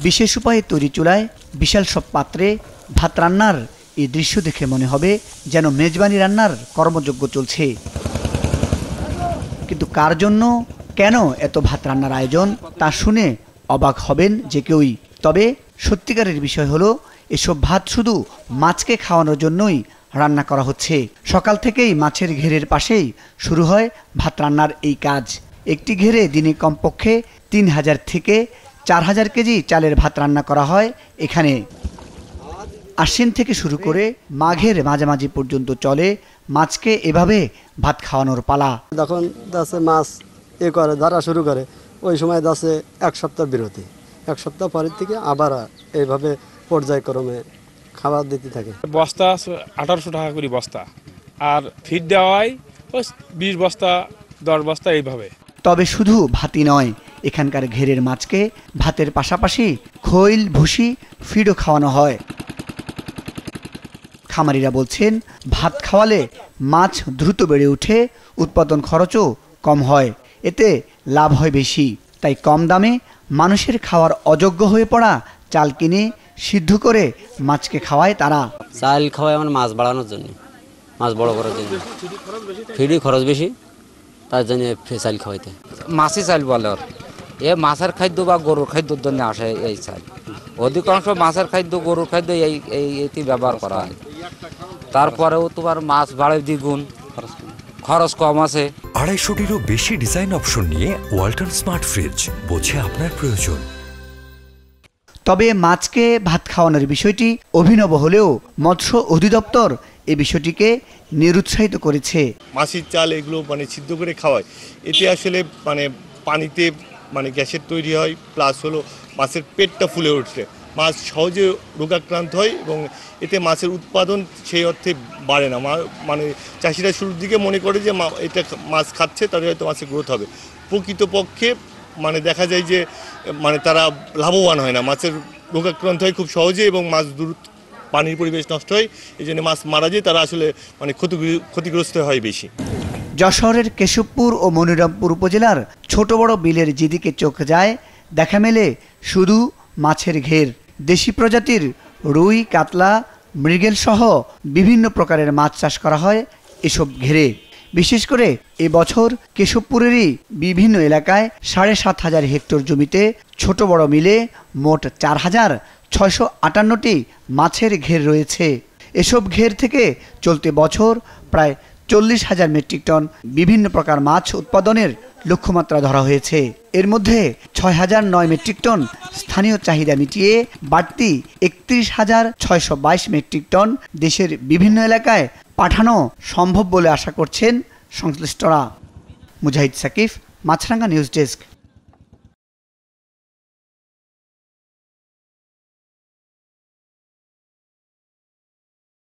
বিশেষ উপায়ে তৈরি চুলায় বিশাল সব পাত্রে ভাত রান্নার এই দৃশ্য দেখে মনে হবে যেন মেজবানি রান্নার কর্মযজ্ঞ চলছে। কিন্তু কার জন্য, কেন এত ভাত রান্নার আয়োজন তা শুনে অবাক হবেন যে কেউই। তবে সত্যিকারের বিষয় হলো, এসব ভাত শুধু মাছকে খাওয়ানোর জন্যই রান্না করা হচ্ছে। সকাল থেকেই মাছের ঘেরের পাশেই শুরু হয় ভাত রান্নার এই কাজ। একটি ঘেরে দিনে কমপক্ষে 3000 থেকে 4000 কেজি চালের ভাত রান্না করা হয় এখানে। আশ্বিন থেকে শুরু করে মাঘের মাঝামাঝি পর্যন্ত চলে মাছকে এভাবে ভাত খাওয়ানোর পালা। যখন মাছ করে ধরা শুরু করে, ওই সময় এক সপ্তাহ বিরতি, এক সপ্তাহ পরের থেকে আবার এইভাবে পর্যায়ক্রমে খাবার দিতে থাকে। বস্তা 1800 টাকা করে বস্তা, আর ফিড দেওয়ায় 20 বস্তা 10 বস্তা এইভাবে। তবে শুধু ভাতই নয়, এখানকার ঘেরের মাছকে ভাতের পাশাপাশি খৈল, ভুসি, ফিডও খাওয়ানো হয়। খামারিরা বলছেন, ভাত খাওয়ালে মাছ দ্রুত বেড়ে ওঠে, উৎপাদন খরচও কম হয়, এতে লাভ হয় বেশি। তাই কম দামে মানুষের খাওয়ার অযোগ্য হয়ে পড়া চাল কিনে সিদ্ধ করে মাছকে খাওয়ায় তারা। চাল খাওয়ায় আমার মাছ বাড়ানোর জন্য, মাছ বড় করার জন্য। ফিডি খরচ বেশি, তার জন্য চাল খাওয়াইতে। মাছি চাল বলে, এ মাছের খাদ্য বা গরুর খাদ্যর জন্য আসে এই চাল। অধিকাংশ মাছের খাদ্য, গরুর খাদ্য এইটি ব্যবহার করা হয়। তারপরেও তোমার মাছ বাড়ে দ্বিগুণ, খরচ কম আছে। 250-টিরও বেশি ডিজাইন অপশন নিয়ে ওয়ালটন স্মার্ট ফ্রিজ, বোঝে আপনার প্রয়োজন। তবে মাছকে ভাত খাওয়ানোর বিষয়টি অভিনব হলেও মৎস্য অধিদপ্তর এই বিষয়টিকে নিরুৎসাহিত করেছে। মাছের চাল এগুলো সিদ্ধ করে খাওয়ায়, এতে আসলে পানিতে গ্যাসের তৈরি হয়, প্লাস হলো মাছের পেটটা ফুলে উঠছে, মাছ সহজে রোগাক্রান্ত হয় এবং এতে মাছের উৎপাদন সেই অর্থে বাড়ে না। চাষিরা শুরুর দিকে মনে করে যে এটা মাছ খাচ্ছে তাদের হয়তো মাছের গ্রোথ হবে, প্রকৃতপক্ষে দেখা যায় যে তারা লাভবান হয় না, মাছের রোগাক্রান্ত হয় খুব সহজে এবং মাছ দ্রুত পানির পরিবেশ নষ্ট হয়, এই জন্য মাছ মারা যায়, তারা আসলে ক্ষতিগ্রস্ত হয় বেশি। যশোরের কেশবপুর ও মনিরামপুর উপজেলার ছোট বড় বিলের যেদিকে চোখ যায় দেখা মেলে শুধু মাছের ঘের। দেশি প্রজাতির রুই, কাতলা, মৃগেল সহ বিভিন্ন প্রকারের মাছ চাষ করা হয় এসব ঘেরে। বিশেষ করে এবছর কেশবপুরেরই বিভিন্ন এলাকায় 7500 হেক্টর জমিতে ছোট বড় মিলে মোট 4658টি মাছের ঘের রয়েছে। এসব ঘের থেকে চলতি বছর প্রায় 40,000 মেট্রিক টন বিভিন্ন প্রকার মাছ উৎপাদনের লক্ষ্যমাত্রা ধরা হয়েছে। এর মধ্যে 6009 মেট্রিক টন স্থানীয় চাহিদা মিটিয়ে বাড়তি 31,622 মেট্রিক টন দেশের বিভিন্ন এলাকায় পাঠানো সম্ভব বলে আশা করছেন সংশ্লিষ্টরা। মুজাহিদ সাকিফ, মাছরাঙ্গা নিউজ ডেস্ক।